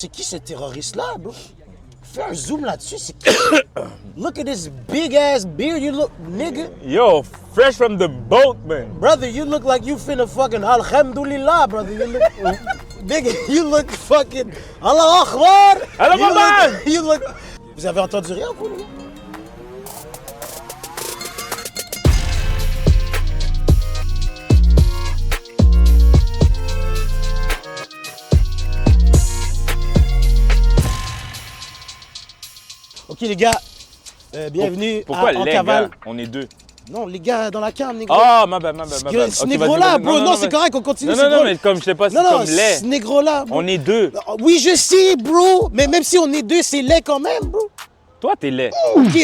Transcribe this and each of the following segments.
C'est qui ce terroriste-là, bro? Fais un zoom là-dessus, c'est qui? Look at this big-ass beard, you look, nigga. Yo, fresh from the boat, man. Brother, you look like you finna fucking alhamdulillah, brother. You look, nigga, you look fucking Allah Akbar. Allah you look. Vous avez entendu rien, vous, les gars? Ok les gars, bienvenue Pourquoi en les cavale. gars? On est deux. Non, les gars dans la cam, négro. Ah, ma bad. Ce négro-là, bro, non, c'est correct, on continue. Non, mais comme je sais pas, c'est comme laid. Ce négro-là, bro. On est deux. Oui, je sais, bro, mais même si on est deux, c'est laid quand même, bro. Toi, t'es laid. Ok.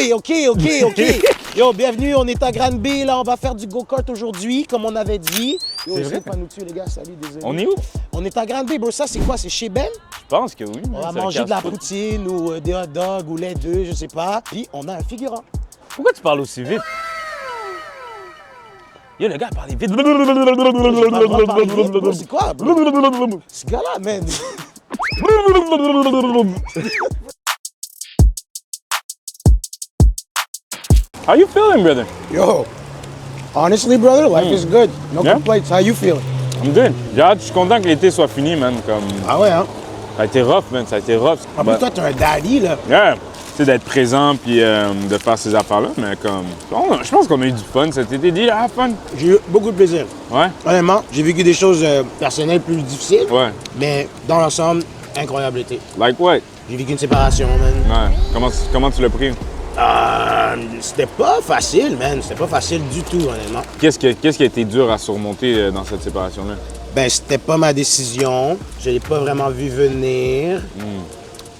Yo, bienvenue, on est à Granby, là, on va faire du go-kart aujourd'hui, comme on avait dit. Yo, C'est essayez vrai? de pas nous tuer, les gars, salut, désolé. On est où? On est à Granby, bro, ça c'est quoi, c'est chez Ben? Je pense que oui. On va c'est un manger de la casse-croûte. poutine ou des hot dogs ou les deux, je sais pas. Puis on a un figurant. Pourquoi tu parles aussi vite? Yo, le gars, parle vite. J'ai pas le droit de parler vite, bro, c'est quoi, bro? Ce gars-là, man. How you feeling, brother? Yo, honestly, brother, life is good. No Yeah? complaints. How you feeling? I'm good. Je suis content que l'été soit fini, man. Comme, Ah ouais, hein? ça a été rough, man. Ça a été rough. En plus, toi, t'es un daddy, là. Yeah. Tu sais, d'être présent puis de faire ces affaires-là, mais comme... je pense qu'on a eu du fun cet été. Dis, fun. J'ai eu beaucoup de plaisir. Ouais? Honnêtement, j'ai vécu des choses personnelles plus difficiles, Ouais. mais dans l'ensemble, incroyable été. Like what? J'ai vécu une séparation, man. Ouais. Comment tu l'as pris? C'était pas facile, man. C'était pas facile du tout, honnêtement. Qu'est-ce qui a été dur à surmonter dans cette séparation-là? Ben, c'était pas ma décision. Je l'ai pas vraiment vu venir.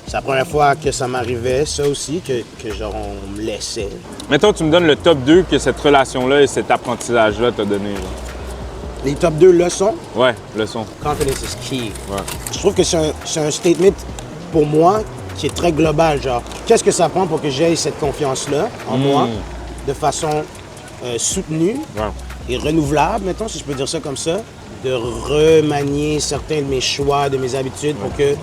C'est la première fois que ça m'arrivait, ça aussi, que genre on me laissait. Mettons, tu me donnes le top 2 que cette relation-là et cet apprentissage-là t'a donné. Là. Les top 2 leçons, Ouais, leçon. confidence is key. Ouais. Je trouve que c'est un statement pour moi qui est très global. Genre, qu'est-ce que ça prend pour que j'aie cette confiance-là en moi de façon soutenue Ouais. et renouvelable, mettons, si je peux dire ça comme ça, de remanier certains de mes choix, de mes habitudes pour que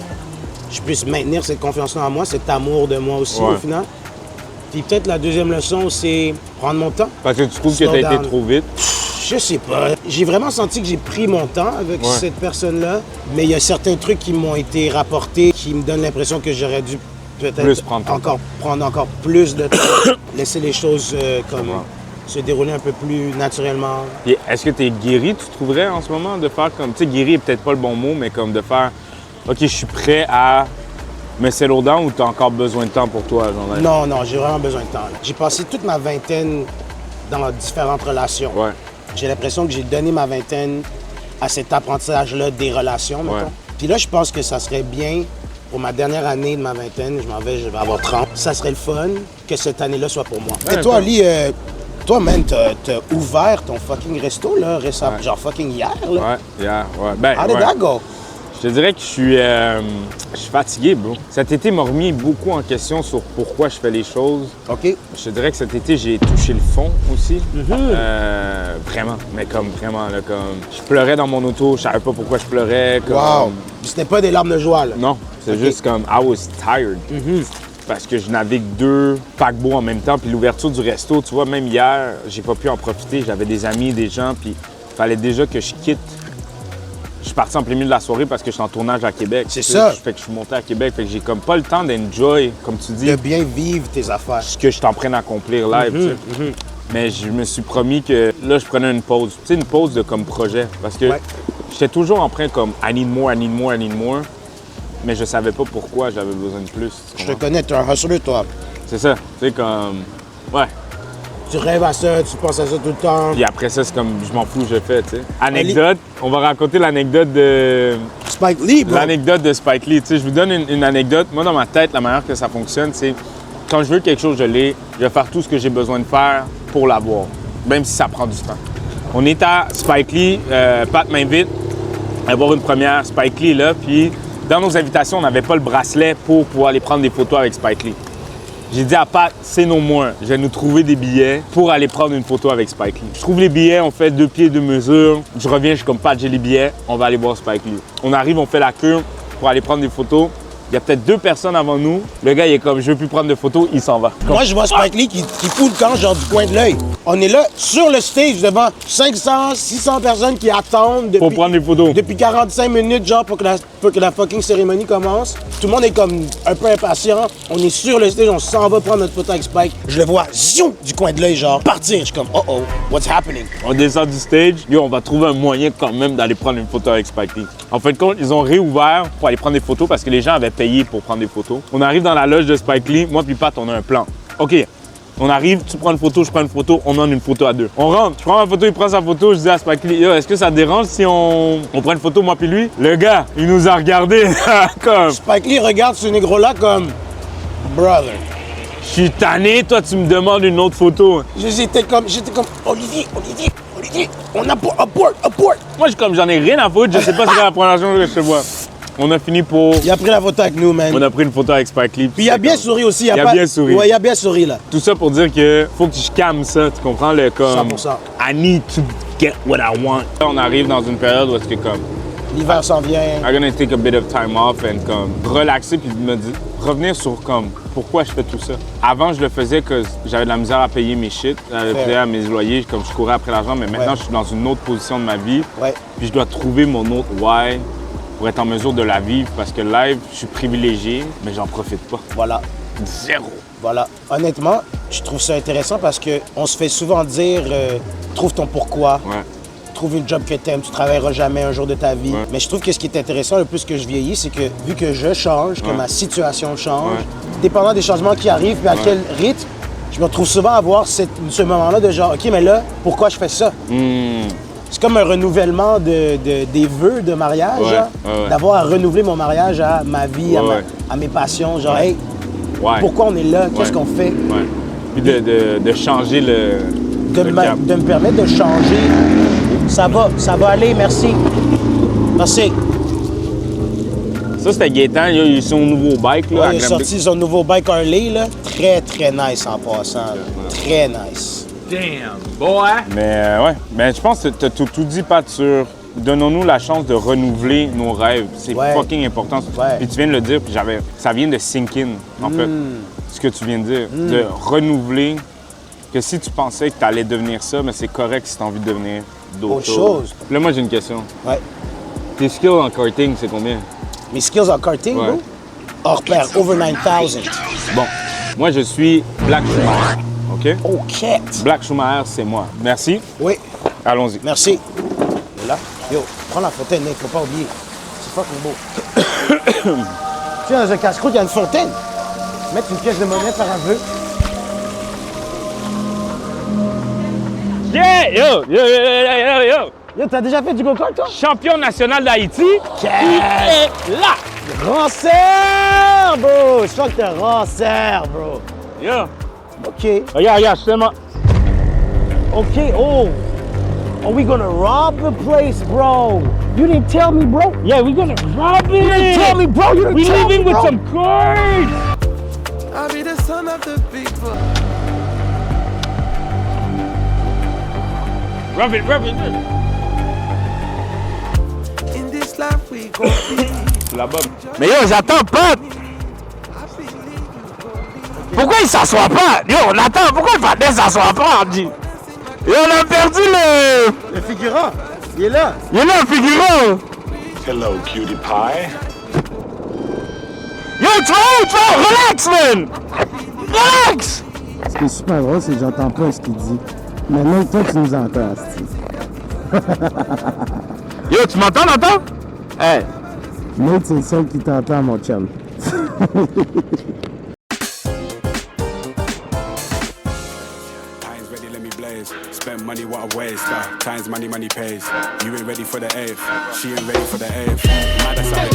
je puisse maintenir cette confiance-là en moi, cet amour de moi aussi Ouais. au final. Puis peut-être la deuxième leçon, c'est prendre mon temps. Parce que tu trouves que Slow t'as été down. trop vite. Je sais pas. J'ai vraiment senti que j'ai pris mon temps avec Ouais. cette personne-là, mais il y a certains trucs qui m'ont été rapportés qui me donnent l'impression que j'aurais dû peut-être Plus prendre ton prendre encore plus de temps, laisser les choses comme Ouais. se dérouler un peu plus naturellement. Et est-ce que t'es guéri, tu trouverais, en ce moment, de faire comme... Tu sais, guéri est peut-être pas le bon mot, mais comme de faire... OK, je suis prêt à me settle down ou t'as encore besoin de temps pour toi? Genre, Non, j'ai vraiment besoin de temps. là. J'ai passé toute ma vingtaine dans différentes relations. Ouais. J'ai l'impression que j'ai donné ma vingtaine à cet apprentissage-là des relations, mettons. Ouais. Puis là, je pense que ça serait bien, pour ma dernière année de ma vingtaine, je vais avoir 30, ça serait le fun que cette année-là soit pour moi. Ouais, Et toi, d'accord. Lee, toi, man, t'as ouvert ton fucking resto, là, récemment, Ouais. genre fucking hier, là. Ouais. Ben, How did ouais. that go? Je te dirais que je suis fatigué, bro. Cet été m'a remis beaucoup en question sur pourquoi je fais les choses. OK. Je te dirais que cet été, j'ai touché le fond aussi. Vraiment, mais comme vraiment, là, comme... Je pleurais dans mon auto, je savais pas pourquoi je pleurais. Comme... Wow. C'était pas des larmes de joie, là. Non, c'est Ok. juste comme I was tired. Parce que je navigue 2 paquebots en même temps. Puis l'ouverture du resto, tu vois, même hier, j'ai pas pu en profiter. J'avais des amis, des gens, puis il fallait déjà que je quitte. Je suis parti en plein milieu de la soirée parce que je suis en tournage à Québec. C'est Tu ça. sais, Fait que je suis monté à Québec. Fait que j'ai comme pas le temps d'enjoy, comme tu dis, De bien vivre tes affaires. ce que je suis en train d'accomplir live. tu sais. Mais je me suis promis que là, je prenais une pause. Tu sais, une pause de comme projet. Parce que Ouais. j'étais toujours en train comme I need more. Mais je savais pas pourquoi j'avais besoin de plus. tu Je te comprends? connais, t'es un hustler, toi. C'est ça. Tu sais, comme. Ouais. Tu rêves à ça, tu penses à ça tout le temps. Puis après ça, c'est comme je m'en fous, je fais, tu sais. Anecdote, on va raconter l'anecdote de. Spike Lee, bro. L'anecdote de Spike Lee. Tu sais, je vous donne une anecdote. Moi, dans ma tête, la manière que ça fonctionne, c'est quand je veux quelque chose, je l'ai. Je vais faire tout ce que j'ai besoin de faire pour l'avoir, même si ça prend du temps. On est à Spike Lee, Pat m'invite à voir une première. Spike Lee est là, puis dans nos invitations, on n'avait pas le bracelet pour pouvoir aller prendre des photos avec Spike Lee. J'ai dit à Pat, c'est no more. Je vais nous trouver des billets pour aller prendre une photo avec Spike Lee. Je trouve les billets, on fait 2 pieds 2 mesures. Je reviens, je suis comme Pat, j'ai les billets, on va aller voir Spike Lee. On arrive, on fait la queue pour aller prendre des photos. Il y a peut-être 2 personnes avant nous. Le gars, il est comme, je veux plus prendre de photos, il s'en va. Moi, je vois Spike Lee qui fout le camp, genre du coin de l'œil. On est là, sur le stage, devant 500, 600 personnes qui attendent depuis, Pour prendre des photos. depuis 45 minutes, genre, pour que la fucking cérémonie commence. Tout le monde est comme un peu impatient. On est sur le stage, on s'en va prendre notre photo avec Spike. Je le vois, ziou, du coin de l'œil, genre, partir. Je suis comme, oh, what's happening? On descend du stage. Yo, on va trouver un moyen quand même d'aller prendre une photo avec Spike Lee. En fin de compte, ils ont réouvert pour aller prendre des photos parce que les gens avaient payé pour prendre des photos. On arrive dans la loge de Spike Lee. Moi puis Pat, on a un plan. OK. On arrive, tu prends une photo, je prends une photo, on en une photo à 2. On rentre, je prends ma photo, il prend sa photo, je dis à Spike Lee, yo, est-ce que ça te dérange si on prend une photo, moi puis lui? Le gars, il nous a regardé comme... Spike Lee regarde ce négro-là comme, brother. Je suis tanné, toi tu me demandes une autre photo. J'étais comme, Olivier, on a abort. Moi, j'en ai rien à foutre, je sais pas si c'est la première chose que je te vois. On a fini pour... Il a pris la photo avec nous, man. On a pris une photo avec Spike Lee. Puis il a bien souri aussi. Il a bien souri. Ouais, il a bien souri, là. Tout ça pour dire que faut que je calme ça, tu comprends? Le comme... 100%. I need to get what I want. On arrive dans une période où est-ce que comme... L'hiver s'en vient. I'm gonna take a bit of time off and comme relaxer puis me dire, revenir sur comme pourquoi je fais tout ça. Avant, je le faisais que j'avais de la misère à payer mes shit, à mes loyers, comme je courais après l'argent, mais maintenant, je suis dans une autre position de ma vie. Ouais. Puis je dois trouver mon autre why pour être en mesure de la vivre parce que live, je suis privilégié, mais j'en profite pas. Voilà. Zéro. Voilà. Honnêtement, je trouve ça intéressant parce qu'on se fait souvent dire trouve ton pourquoi. Ouais. Trouve une job que t'aimes, tu travailleras jamais un jour de ta vie. Ouais. Mais je trouve que ce qui est intéressant, le plus que je vieillis, c'est que vu que je change, que ma situation change, dépendant des changements qui arrivent et à quel rythme, je me retrouve souvent à avoir ce moment-là de genre, OK, mais là, pourquoi je fais ça? C'est comme un renouvellement des vœux de mariage, d'avoir à renouveler mon mariage à ma vie, à mes passions. Genre, hey, pourquoi on est là? Qu'est-ce qu'on fait? Puis de changer le cap. De me permettre de changer. Ça va aller, merci. Merci. Ça, c'était Gaétan, il a eu son nouveau bike. Là, il a sorti son nouveau bike Harley, là. Très, très nice en passant. Là. Très nice. Damn, boy! Mais je pense que tu as tout dit, Pat, sur donnons-nous la chance de renouveler nos rêves. C'est fucking important. Puis tu viens de le dire, puis ça vient de sink in, en fait, ce que tu viens de dire. De renouveler, que si tu pensais que tu allais devenir ça, mais c'est correct si tu as envie de devenir d'autres choses. Là, moi, j'ai une question. Ouais. Tes skills en karting, c'est combien? Mes skills en karting, bro? Hors pair, over 9000. Bon, moi, je suis Black Schumacher, OK? OK. Black Schumacher, c'est moi. Merci. Oui. Allons-y. Merci. Et là, yo, prends la fontaine, il faut pas oublier. C'est fucking beau. Tu sais, dans un casse-croûte, il y a une fontaine. Mettre une pièce de monnaie, faire un vœu. Yeah! Yo! Yo, t'as déjà fait du go-kart, toi? Champion national d'Haïti, qui est là! Rancère, bro! Je sens que t'es rancère, bro. Yo! OK. Regarde, justement. OK, oh! Are we gonna rob the place, bro? You didn't tell me, bro. Yeah, we're gonna rob it! You didn't tell me, bro! You didn't tell me, leaving bro! with some cards! I'll be the son of the big boy. Rub it! In this life we go Là-bas. Mais yo, j'attends Pat! Pourquoi il s'assoit pas? Yo, on attend, pourquoi Pat ne s'assoit pas, on dit? Et on a perdu le... Le figurant, il est là. Il est là, le figurant! Hello, cutie pie. Yo, tu vas où? Relax, man! Relax! Ce qui est super drôle, c'est que j'entends pas ce qu'il dit. Maintenant, toi, tu nous entends, asti. Yo, tu m'entends, Nathan? Hey! Nate, c'est le seul qui t'entend, mon chum. Time's ready, let me blaze. Spend money, what a waste. Time's money, money pays. You ain't ready for the eighth. She ain't ready for the eighth. Mad as I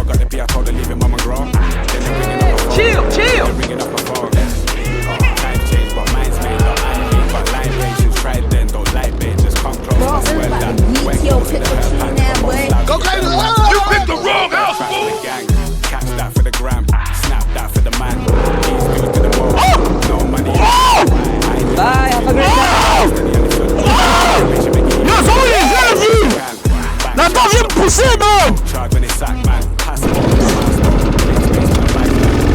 got the beer, I told her leave it, mama grow. Then they're ringing up a phone. Chill. They're ringing up a phone. Times change, but mine's made up. But line patience, tried then, don't like babe, just come close. That's well done. Go crazy! You picked the wrong house, fool! Catch that for the gram, snap that for the man. These dudes to the ball, no money. Bye, have a great time! Yo, somebody is pousser, bro! Charge when they sack, man. Pass it on the milestone.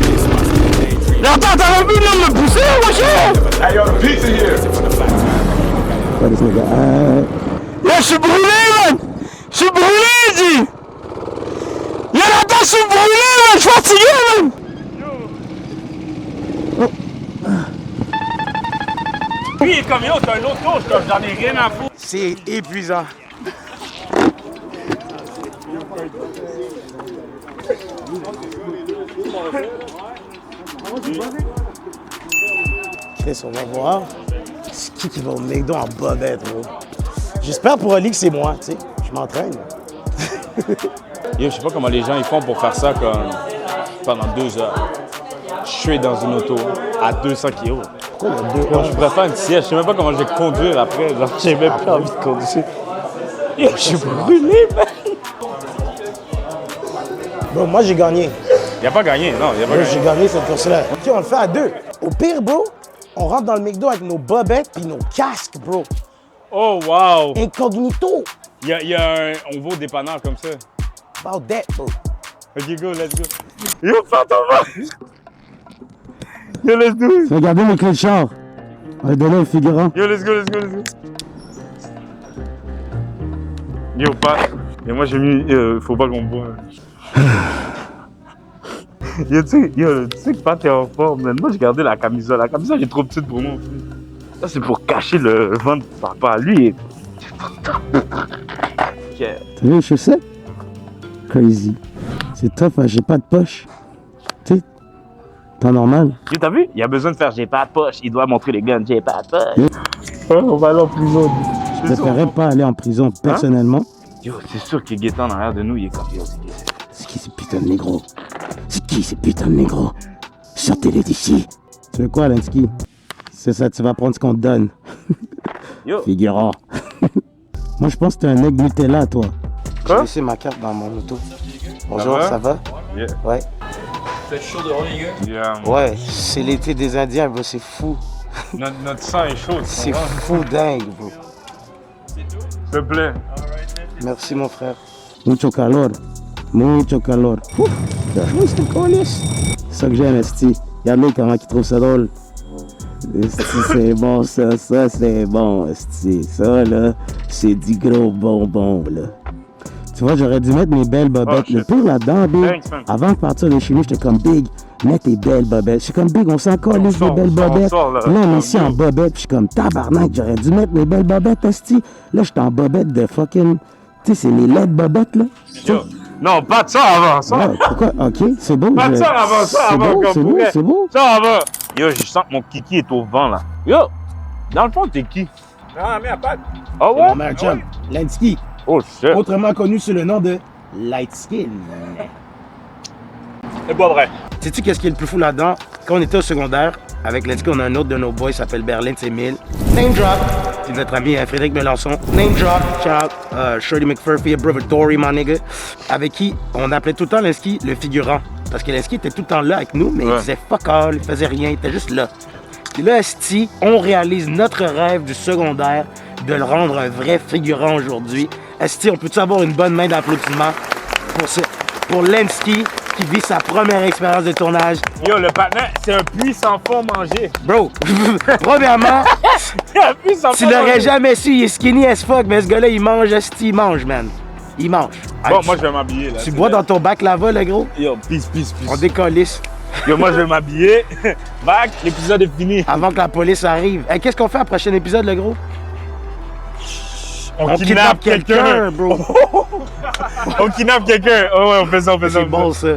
This must be a daydream. Attends, t'avais vu l'homme me pousser, wesh? Hey, yo, the pizza here. For the facts, man. What this nigga, Yo, je suis brûlé, man! Je suis brûlé, dis! Yo, Nathan, je suis brûlé, man! Je suis fatigué, man! Lui, il est comme yo, c'est un autre coach, j'en ai rien à foutre. C'est épuisant. Chris, on va voir. C'est qui va au McDo en bobette, bro? J'espère pour Ali que c'est moi, tu sais. Je m'entraîne. Yo, je sais pas comment les gens ils font pour faire ça comme pendant 2 heures. Je suis dans une auto à 200 kg. Pourquoi il y a deux Je préfère une siège. Je sais même pas comment je vais conduire après. Genre, j'ai même pas envie de conduire. Yo, je suis brûlé, man. Bro, moi j'ai gagné. Il a pas gagné, non, il a pas Bro, j'ai gagné. gagné cette course-là. OK, on le fait à 2. Au pire, bro, on rentre dans le McDo avec nos bobettes puis nos casques, bro. Oh, wow. Incognito. Il y a un. On va au dépanneur comme ça. About that, bro. Ok, go, let's go. Yo, prends ton va. Yo, let's do it. Tu vas garder mes clés de char. On va donner au figurant. Yo, let's go, let's go, let's go. Yo, pas. Et moi, j'ai mis. Faut pas qu'on boive. Yo, tu sais que Pat t'es en forme, man. Moi, j'ai gardé la camisole. La camisole est trop petite pour moi. Ça, c'est pour cacher le ventre de papa. Lui, il T'as vu les chaussettes? Crazy. C'est tough, hein, j'ai pas de poche. Tu sais, temps normal. Yo, t'as vu? Il a besoin de faire j'ai pas de poche. Il doit montrer les guns. J'ai pas de poche. On va aller en prison. Je préférerais pas aller en prison personnellement. Yo, c'est sûr que Gaétan en arrière de nous, il est comme yo. C'est qui ces putains de négros? C'est qui ces putains de négros? Sortez-les d'ici. Tu veux quoi, Lensky? C'est ça, tu vas prendre ce qu'on te donne. Yo. Figurant. Moi, je pense que t'es un egg Nutella, toi. J'ai laissé ma carte dans mon auto. Bonjour, va? ça va? Yeah. Ouais. Yeah, Ouais, c'est l'été des Indiens, bro, c'est fou. notre sang est chaud. C'est fou dingue, bro. S'il te plaît. Merci, mon frère. Mucho calor. Mucho calor. Ouh, t'as joué, c'est un colis. C'est ça que j'aime, Esti. Regardez comment ils trouvent ça drôle. Esti, c'est bon, ça c'est bon, Esti. Ça, là, c'est du gros bonbon, là. Tu vois, j'aurais dû mettre mes belles bobettes. Oh, le pire là-dedans, Big, Thanks, man. avant de partir de chez nous, j'étais comme Big, mets tes belles bobettes. Je suis comme Big, on s'en colle des sort, belles on sort, bobettes. on sort, là. Là, on est ici en bobettes, puis je suis comme tabarnak, j'aurais dû mettre mes belles bobettes, Esti. Là, j'étais en bobettes de fucking. Tu sais, c'est les LED bobettes, là. Yo. Non, pas de ça avant ça. Ouais, pourquoi? Ok, c'est beau. Pas de ça avant ça, C'est avant beau, qu'on c'est beau, pourrait. c'est beau. Ça avant. Yo, je sens que mon kiki est au vent là. Yo, dans le fond, t'es qui? Ah, mais à pas. Ah Mon ouais? meilleur chum, Lensky, Oh shit. autrement connu sous le nom de Light Skin. C'est pas vrai. Sais-tu qu'est-ce qui est le plus fou là-dedans? Quand on était au secondaire, avec Lensky, on a un autre de nos boys qui s'appelle Berlin, c'est Mille. Name drop! C'est notre ami Frédéric Melançon. Name drop! Shout out Shirley McPherfy, Brother Dory, my nigga. Avec qui on appelait tout le temps Lensky le figurant. Parce que Lensky était tout le temps là avec nous, mais il disait fuck all, il faisait rien, il était juste là. Puis là, esti, on réalise notre rêve du secondaire de le rendre un vrai figurant aujourd'hui. Esti, on peut-tu avoir une bonne main d'applaudissement pour Lensky qui vit sa première expérience de tournage? Yo, le patin, c'est un puits sans fond mangé. Bro, premièrement, Un puits sans tu fond l'aurais mangé. jamais su, il est skinny as fuck, mais ce gars-là, il mange, esti, il mange, man. Il mange. Bon, Hey, moi, je vais m'habiller là. tu c'est bois vrai. dans ton bac là-bas, le gros? Yo, peace. On décollisse Yo, moi, je vais m'habiller. Back, l'épisode est fini. avant que la police arrive. Hey, qu'est-ce qu'on fait à prochain épisode, le gros? On kidnappe quelqu'un. bro. On kidnappe quelqu'un. Oh ouais, on fait ça, on fait ça. C'est bon, ça.